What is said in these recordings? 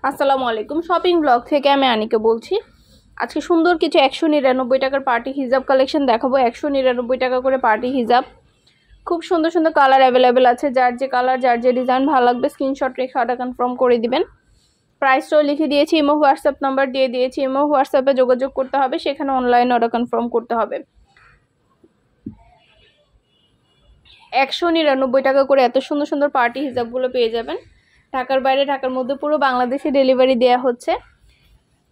আসসালামু আলাইকুম shopping blog থেকে আমি আনিকা বলছি। আজকে সুন্দর কিছু 199 টাকার পার্টি হিজাব কালেকশন দেখাবো। 199 টাকা করে পার্টি হিজাব, খুব সুন্দর সুন্দর কালার অ্যাভেলেবেল আছে। যার যে কালার যার যে ডিজাইন ভালো লাগবে স্ক্রিনশট রেখে অর্ডার কনফার্ম করে দিবেন। প্রাইসটাও লিখে দিয়েছি, ইমো হোয়াটসঅ্যাপ নাম্বার দিয়ে দিয়েছি। ইমো হোয়াটসঅ্যাপে যোগাযোগ করতে হবে, সেখানে অনলাইন অর্ডার কনফার্ম করতে হবে। 199 টাকা করে এত সুন্দর সুন্দর পার্টি হিজাবগুলো পেয়ে যাবেন। ঢাকার বাইরে ঢাকার মধ্যে পুরো বাংলাদেশে ডেলিভারি দেওয়া হচ্ছে।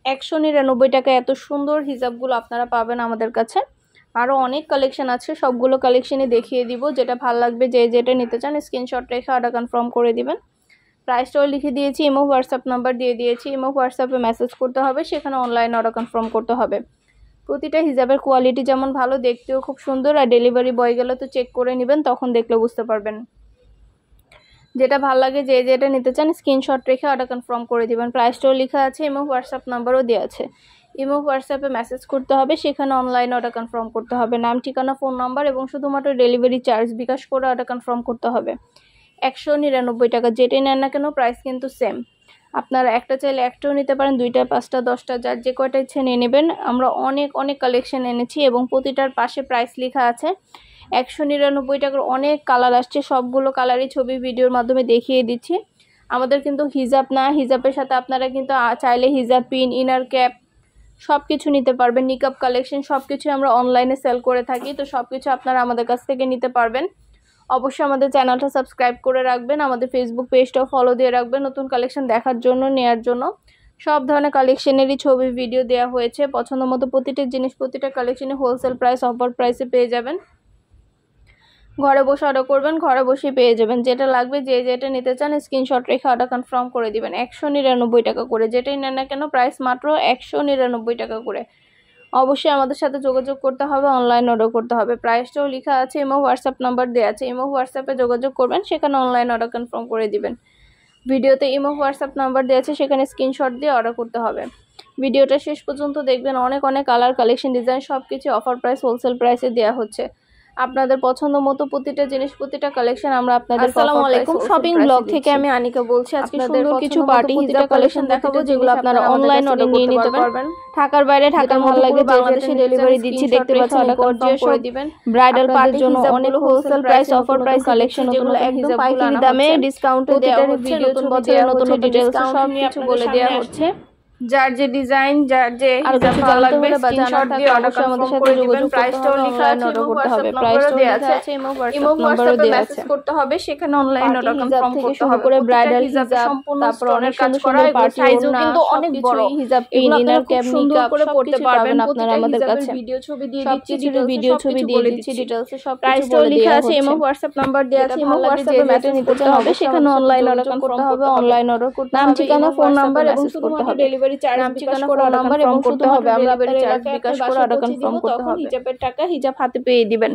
199 টাকা এত সুন্দর হিজাবগুলো আপনারা পাবেন আমাদের কাছে। আরও অনেক কালেকশন আছে, সবগুলো কালেকশনই দেখিয়ে দিব। যেটা ভালো লাগবে যে যেটা নিতে চান স্ক্রিনশট রেখে অর্ডার কনফার্ম করে দিবেন। প্রাইসটাও লিখে দিয়েছি, ইমো হোয়াটসঅ্যাপ নাম্বার দিয়ে দিয়েছি। ইমো হোয়াটসঅ্যাপে মেসেজ করতে হবে, সেখানে অনলাইন অর্ডার কনফার্ম করতে হবে। প্রতিটা হিজাবের কোয়ালিটি যেমন ভালো, দেখতেও খুব সুন্দর। আর ডেলিভারি বয় গেলে তো চেক করে নেবেন, তখন দেখলে বুঝতে পারবেন। যেটা ভালো লাগে যে যেটা নিতে চান স্ক্রিনশট রেখে অর্ডার কনফার্ম করে দিবেন। প্রাইসটাও লেখা আছে, ইমো হোয়াটসঅ্যাপ নাম্বারও দেওয়া আছে। ইমো হোয়াটসঅ্যাপে মেসেজ করতে হবে, সেখানে অনলাইন অর্ডার কনফার্ম করতে হবে। নাম, ঠিকানা, ফোন নাম্বার এবং শুধুমাত্র ডেলিভারি চার্জ বিকাশ করে অর্ডার কনফার্ম করতে হবে। 199 টাকা যেটাই নেন না কেন প্রাইস কিন্তু সেম। আপনারা একটা চাইলে একটাও নিতে পারেন, 2টা, 5টা, 10টা, যার যে কয়টা ইচ্ছে নিয়ে নেবেন। আমরা অনেক অনেক কালেকশন এনেছি এবং প্রতিটার পাশে প্রাইস লেখা আছে। 199 টাকার অনেক কালার আসছে, সবগুলো কালারই ছবি ভিডিওর মাধ্যমে দেখিয়ে দিচ্ছি। আমাদের কিন্তু হিজাব না, হিজাবের সাথে আপনারা কিন্তু চাইলে হিজাব পিন, ইনার ক্যাপ সব কিছু নিতে পারবেন। নিকাব কালেকশন সব কিছু আমরা অনলাইনে সেল করে থাকি, তো সব কিছু আপনারা আমাদের কাছ থেকে নিতে পারবেন। অবশ্যই আমাদের চ্যানেলটা সাবস্ক্রাইব করে রাখবেন, আমাদের ফেসবুক পেজটাও ফলো দিয়ে রাখবেন নতুন কালেকশন দেখার জন্য, নেয়ার জন্য। সব ধরনের কালেকশনেরই ছবি ভিডিও দেওয়া হয়েছে। পছন্দ মতো প্রতিটা জিনিস প্রতিটা কালেকশনে হোলসেল প্রাইস, অফার প্রাইসে পেয়ে যাবেন। ঘরে বসে অর্ডার করবেন, ঘরে বসে পেয়ে যাবেন। যেটা লাগবে যে যেটা নিতে চান স্ক্রিনশট রেখে অর্ডার কনফার্ম করে দিবেন। 199 টাকা করে যেটাই নেন না কেন প্রাইস মাত্র 199 টাকা করে। অবশ্যই আমাদের সাথে যোগাযোগ করতে হবে, অনলাইন অর্ডার করতে হবে। প্রাইসটাও লেখা আছে, ইমো হোয়াটসঅ্যাপ নাম্বার দেওয়া আছে। ইমো হোয়াটসঅ্যাপে যোগাযোগ করবেন, সেখানে অনলাইন অর্ডার কনফার্ম করে দিবেন। ভিডিওতে ইমো হোয়াটসঅ্যাপ নাম্বার দেওয়া আছে, সেখানে স্ক্রিনশট দিয়ে অর্ডার করতে হবে। ভিডিওটা শেষ পর্যন্ত দেখবেন, অনেক অনেক কালার, কালেকশন, ডিজাইন সব কিছু অফার প্রাইস, হোলসেল প্রাইসে দেওয়া হচ্ছে। আপনাদের পছন্দ মতো প্রতিটা জিনিস প্রতিটা কালেকশন আমরা আপনাদের। আসসালামু আলাইকুম শপিং ব্লগ থেকে আমি আনিকা বলছি। আজকে সুন্দর কিছু পার্টি হিজাব কালেকশন দেখাবো, যেগুলো আপনারা অনলাইন অর্ডার নিয়ে নিতে পারবেন। ঢাকার বাইরে ঢাকার ভালো লাগে বাংলাদেশে ডেলিভারি দিচ্ছি। দেখতে পাচ্ছেন অর্ডার করে দিবেন। ব্রাইডাল পার্টির জন্য অনেক wholesale price, offer price collection, যেগুলো একদম পাইকারি দামে ডিসকাউন্টে দেওয়া হচ্ছে। নতুন বছরের নতুন ডিটেইলস সব কিছু বলে দেওয়া হচ্ছে। যার যে ডিজাইন যার যে হিজাব ভালো লাগবে স্ক্রিনশট দিয়ে অর্ডার আমাদের সাথে যোগাযোগ প্রাইসটাও লেখা আছে, অর্ডার করতে হবে। প্রাইসটাও দেওয়া আছে, ইমো হোয়াটসঅ্যাপে মেসেজ করতে হবে, সেখানে অনলাইন অর্ডার কনফার্ম করতে হবে। করে ব্রাইডাল হিজাব সম্পূর্ণ স্টোনের কাজ করা, সাইজও কিন্তু অনেক বড়। হিজাব পিন, ইনার ক্যাপ, সুন্দর করে পড়তে পারবেন আপনারা আমাদের কাছে। ভিডিও ছবি দিয়ে দিচ্ছি, ভিডিও ছবি দিয়ে দিচ্ছি, ডিটেইলস সব প্রাইসটাও লেখা আছে। ইমো হোয়াটসঅ্যাপ নাম্বার দেওয়া আছে, ইমো হোয়াটসঅ্যাপে মেসেজ নিতে হবে, সেখানে অনলাইন অর্ডার কনফার্ম করতে হবে। অনলাইন অর্ডার করতে হবে, নাম, ঠিকানা, ফোন নাম্বার এবং শুধুমাত্র ডেলিভারি চার্জ বিকাশ করে অর্ডার নাম্বার এবং করতে হবে। আমরা আপনাদের চার্জ বিকাশ করে অর্ডার কনফার্ম করতে হবে। হিজাবের টাকা হিজাব হাতে পেয়ে দিবেন।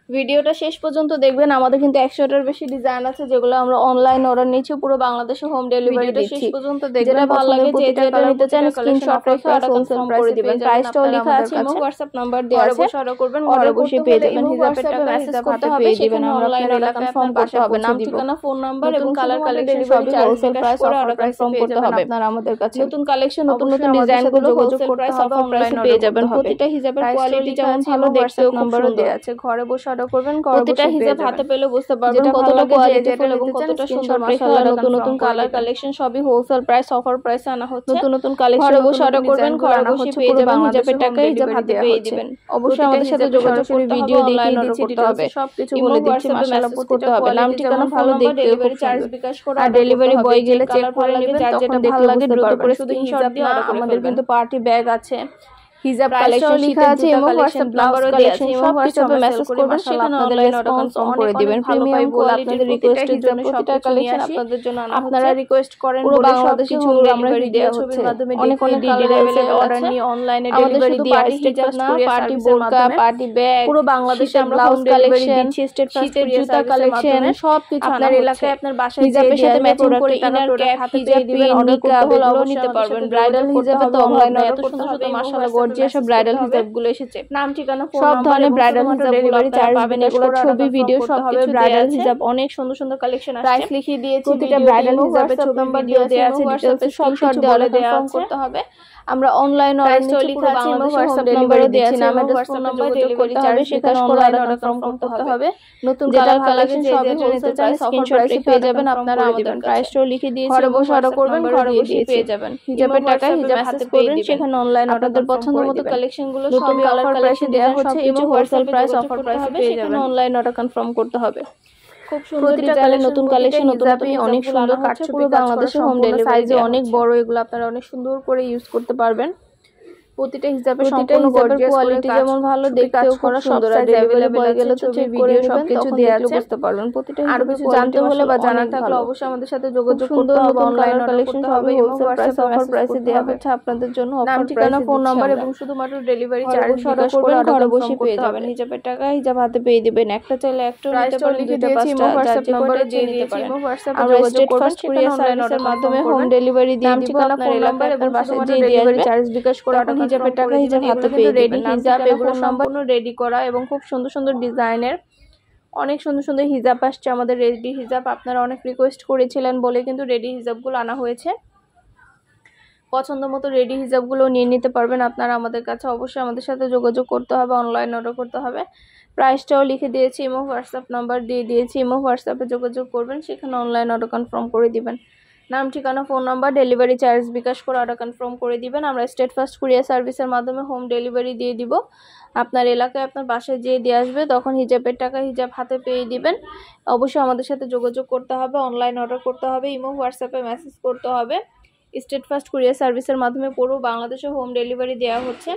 ভিডিওটা শেষ পর্যন্ত দেখবেন। আমাদের কিন্তু 100টার বেশি ডিজাইন আছে, যেগুলো আমরা অনলাইন অর্ডার নিচ্ছি, পুরো বাংলাদেশে হোম ডেলিভারি দিচ্ছি। শেষ পর্যন্ত দেখবেন, যেটা ভালো লাগে যে যেটা নিতে চান স্ক্রিনশট রেখে অর্ডার কনফার্ম করে দিবেন। প্রাইসটাও লেখা আছে, ইমো হোয়াটসঅ্যাপ নাম্বার দেওয়া আছে। ঘরে বসে অর্ডার করবেন, ঘরে বসে পেয়ে যাবেন। হিজাবের টাকা মেসেজ করতে হবে, সেখানে অনলাইন অর্ডার কনফার্ম করতে হবে। নাম, ঠিকানা, ফোন নাম্বার এবং কালার কালেকশন সবই হোলসেল প্রাইস, অর্ডার কনফার্ম করতে হবে আপনারা আমাদের কাছে। নতুন কালেকশন, নতুন নতুন ডিজাইনগুলো যোগাযোগ করতে হবে, অনলাইন পেয়ে যাবেন। প্রতিটা হিজাবের কোয়ালিটি যেমন ভালো, দেখতেও নাম্বারও দেওয়া আছে। ঘরে বসে অর্ডার করবেন, প্রতিটা হিজাব হাতে পেলে বুঝতে পারবেন কতটা কোয়ালিটিফুল এবং কতটা সুন্দর। মাশাআল্লাহ, নতুন নতুন কালার কালেকশন সবই হোলসেল প্রাইস, অফার প্রাইসে আনা হচ্ছে। নতুন নতুন কালেকশন ঘরে বসে অর্ডার করবেন, ঘরে বসে পেয়ে যাবেন। হিজাবের টাকা হিজাব হাতে পেয়ে দিবেন। অবশ্যই আমাদের সাথে যোগাযোগ করে ভিডিও দেখিয়ে দিচ্ছি, ডিটেইলস সবকিছু বলে দিচ্ছি। মাশাআল্লাহ, করতে হবে। নাম, ঠিকানা ভালো, দেখতে ডেলিভারি চার্জ বিকাশ করে আর ডেলিভারি বয় গেলে চেক করে নেবেন। যার যেটা ভালো লাগে দ্রুত করে স্ক্রিনশট দিয়ে অর্ডার করে। আমাদের কিন্তু পার্টি ব্যাগ আছে, হিজাব কালেকশন লেখা আছে, ইমো হোয়াটসঅ্যাপ নাম্বারও দেওয়া আছে। ইমো হোয়াটসঅ্যাপে মেসেজ করবেন, সেখানে অনলাইন অর্ডার কনফার্ম করে দিবেন। প্রিমিয়াম বলে আপনাদের রিকোয়েস্টের জন্য প্রতিটা কালেকশন আপনাদের জন্য আনা হচ্ছে। আপনারা রিকোয়েস্ট করেন বলে বাংলাদেশি ছবি আমরা ভিডিও ছবির মাধ্যমে অনেক অনেক ডিটেইলসে অর্ডার নিয়ে অনলাইনে ডেলিভারি দিয়ে হিজাব না, পার্টি বোরকা, পার্টি ব্যাগ পুরো বাংলাদেশে আমরা হোম ডেলিভারি দিচ্ছি। শীতের জুতা কালেকশন সবকিছু আপনার এলাকায় আপনার বাসায় হিজাবের সাথে ম্যাচিং করে ইনার ক্যাপ, হিজাব পিন, অর্ডার করতে হলে অবশ্যই নিতে পারবেন। ব্রাইডাল হিজাবে তো অনলাইন অর্ডার করতে হবে। মাশাআল্লাহ, গর্জিয়াস সব ব্রাইডাল হিজাবগুলো এসেছে। নাম ঠিকানা সব ধরনের ব্রাইডাল হিজাব ডেলিভারি চার্জ পাবেন, এগুলো ছবি ভিডিও সব কিছু ব্রাইডাল হিজাব অনেক সুন্দর সুন্দর কালেকশন আছে। প্রাইস লিখিয়ে দিয়েছি, প্রতিটা ব্রাইডাল হিজাবের ছবি ভিডিও দেয়া আছে, ডিটেইলস সব শর্ট দেওয়া দেওয়া করতে হবে। আমরা অনলাইন অর্ডার নিচ্ছি, পুরো বাংলাদেশে হোম ডেলিভারি দিচ্ছি। নাম address phone number delivery charge সেখানে অনলাইন অর্ডার কনফার্ম করতে হবে। নতুন কালার কালেকশন সবই নিতে চাই স্ক্রিনশট রেখে পেয়ে যাবেন আপনারা আমাদের প্রাইসটাও লিখে দিয়েছি, ঘরে বসে অর্ডার করবেন, ঘরে বসে পেয়ে যাবেন। হিজাবের টাকা হিজাব হাতে করবেন, সেখানে অনলাইন আপনাদের পছন্দ মতো কালেকশনগুলো সবই কালার কালেকশন দেওয়া হচ্ছে এবং হোলসেল প্রাইস অফার প্রাইসে পেয়ে যাবেন। অনলাইন অর্ডার কনফার্ম করতে হবে। খুব সুন্দর ডিজাইনের নতুন কালেকশন, নতুন অনেক সুন্দর কাটছে, পুরো বাংলাদেশে হোম ডেলিভারি সাইজে অনেক বড়, এগুলো আপনারা অনেক সুন্দর করে ইউজ করতে পারবেন। প্রতিটা হিজাবে সম্পূর্ণ গর্জিয়াস কোয়ালিটি যেমন ভালো দেখতেও করা সব সাইজ अवेलेबल হয়ে গেল, তো চেক করে সবকিছু দেয়া আছে বুঝতে পারবেন। প্রতিটা আর কিছু জানতে হলে বা জানার থাকলে অবশ্যই আমাদের সাথে যোগাযোগ করতে হবে। অনলাইন কালেকশন সবই হোলসেল প্রাইস অফার প্রাইসে দেয়া হচ্ছে আপনাদের জন্য। নাম ঠিকানা ফোন নাম্বার এবং শুধুমাত্র ডেলিভারি চার্জ বিকাশ করবেন, ঘরে বসে পেয়ে যাবেন। হিজাবের টাকা হিজাব হাতে পেয়ে দিবেন, একটা চাইলে একটা নিতে পারেন, দুটো পাঁচটা হোয়াটসঅ্যাপ নম্বরে দিয়ে দিতে পারেন। আমরা স্টেট ফার্স্ট কুরিয়ার সার্ভিসের মাধ্যমে হোম ডেলিভারি দিয়ে দিব। আপনার এলাকায় আপনার বাসায় যে ডেলিভারি চার্জ বিকাশ করে আপনি হিজাবের টাকা হিজাব হাতে পেয়ে রেডি হিজাব, এগুলো সম্পূর্ণ রেডি করা এবং খুব সুন্দর সুন্দর ডিজাইনের অনেক সুন্দর সুন্দর হিজাব আসছে আমাদের রেডি হিজাব। আপনারা অনেক রিকোয়েস্ট করেছিলেন বলে কিন্তু রেডি হিজাবগুলো আনা হয়েছে। পছন্দ মতো রেডি হিজাবগুলো নিয়ে নিতে পারবেন আপনারা আমাদের কাছে। অবশ্যই আমাদের সাথে যোগাযোগ করতে হবে, অনলাইন অর্ডার করতে হবে। প্রাইসটাও লিখে দিয়েছি, ইমো হোয়াটসঅ্যাপ নাম্বার দিয়ে দিয়েছি, ইমো হোয়াটসঅ্যাপে যোগাযোগ করবেন, সেখানে অনলাইন অর্ডার কনফার্ম করে দিবেন। নাম ঠিকানা ফোন নাম্বার ডেলিভারি চার্জ বিকাশ করে অর্ডার কনফার্ম করে দিবেন। আমরা স্টেট ফার্স্ট কুরিয়ার সার্ভিসের মাধ্যমে হোম ডেলিভারি দিয়ে দিব। আপনার এলাকায় আপনার বাসায় যেয়ে দিয়ে আসবে, তখন হিজাবের টাকা হিজাব হাতে পেয়ে দিবেন। অবশ্যই আমাদের সাথে যোগাযোগ করতে হবে, অনলাইন অর্ডার করতে হবে, ইমো হোয়াটসঅ্যাপে মেসেজ করতে হবে। স্টেট ফার্স্ট কুরিয়ার সার্ভিসের মাধ্যমে পুরো বাংলাদেশে হোম ডেলিভারি দেওয়া হচ্ছে।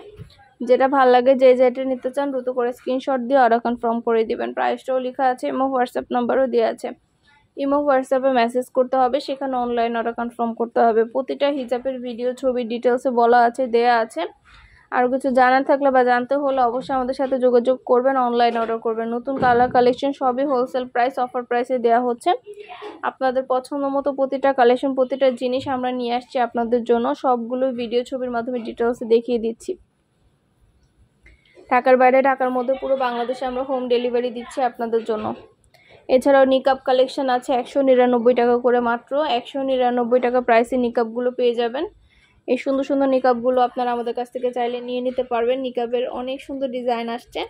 যেটা ভালো লাগে, যে যেটা নিতে চান দ্রুত করে স্ক্রিনশট দিয়ে অর্ডার কনফার্ম করে দিবেন। প্রাইসটাও লেখা আছে, ইমো হোয়াটসঅ্যাপ নাম্বারও দেওয়া আছে। ইমো হোয়াটসঅ্যাপে মেসেজ করতে হবে, সেখানে অনলাইন অর্ডার কনফার্ম করতে হবে। প্রতিটা হিজাবের ভিডিও ছবি ডিটেলসে বলা আছে, দেয়া আছে। আর কিছু জানার থাকলে বা জানতে হলে অবশ্যই আমাদের সাথে যোগাযোগ করবেন, অনলাইন অর্ডার করবেন। নতুন কালার কালেকশন সবই হোলসেল প্রাইস অফার প্রাইসে দেওয়া হচ্ছে। আপনাদের পছন্দ মতো প্রতিটা কালেকশন প্রতিটা জিনিস আমরা নিয়ে আসছি আপনাদের জন্য, সবগুলো ভিডিও ছবির মাধ্যমে ডিটেলসে দেখিয়ে দিচ্ছি। ঢাকার বাইরে ঢাকার মধ্যে পুরো বাংলাদেশে আমরা হোম ডেলিভারি দিচ্ছি আপনাদের জন্য। এছাড়াও নিকাব কালেকশন আছে 199 টাকা করে, মাত্র 199 টাকা প্রাইসে নিকাবগুলো পেয়ে যাবেন। এই সুন্দর সুন্দর নিকাবগুলো আপনারা আমাদের কাছ থেকে চাইলে নিয়ে নিতে পারবেন। নিকাবের অনেক সুন্দর ডিজাইন আসছে,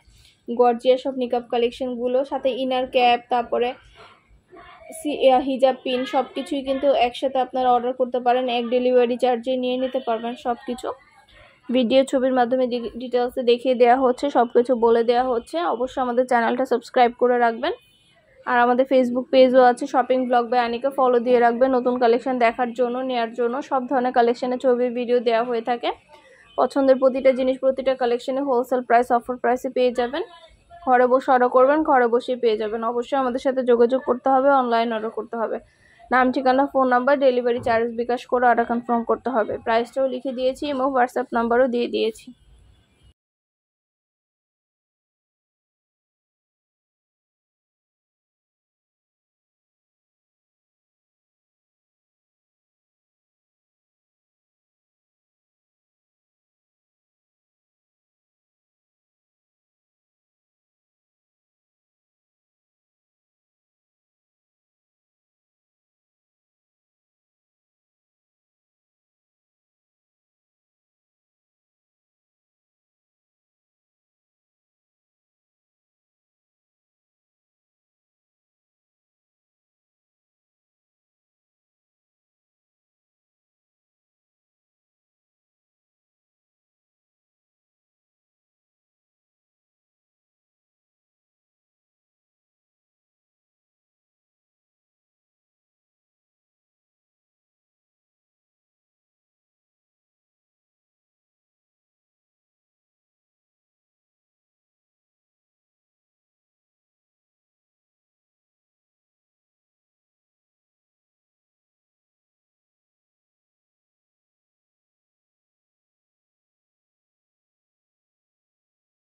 গর্জিয়াস সব নিকাব কালেকশনগুলো, সাথে ইনার ক্যাপ, তারপরে হিজাব পিন সব কিছুই কিন্তু একসাথে আপনারা অর্ডার করতে পারেন, এক ডেলিভারি চার্জে নিয়ে নিতে পারবেন। সব কিছু ভিডিও ছবির মাধ্যমে ডিটেলসে দেখিয়ে দেওয়া হচ্ছে, সব কিছু বলে দেওয়া হচ্ছে। অবশ্যই আমাদের চ্যানেলটা সাবস্ক্রাইব করে রাখবেন। আর আমাদের ফেসবুক পেজও আছে, shopping blog by Anika, follow দিয়ে রাখবেন নতুন কালেকশন দেখার জন্য, নেওয়ার জন্য। সব ধরনের কালেকশনের ছবি ভিডিও দেওয়া হয়ে থাকে। পছন্দের প্রতিটা জিনিস প্রতিটা কালেকশনে হোলসেল প্রাইস অফার প্রাইসে পেয়ে যাবেন। ঘরে বসে অর্ডার করবেন, ঘরে বসেই পেয়ে যাবেন। অবশ্যই আমাদের সাথে যোগাযোগ করতে হবে, অনলাইন অর্ডার করতে হবে। নাম ঠিকানা ফোন নাম্বার ডেলিভারি চার্জ বিকাশ করে অর্ডার কনফার্ম করতে হবে। প্রাইসটাও লিখে দিয়েছি, ইমো হোয়াটসঅ্যাপ নাম্বারও দিয়ে দিয়েছি।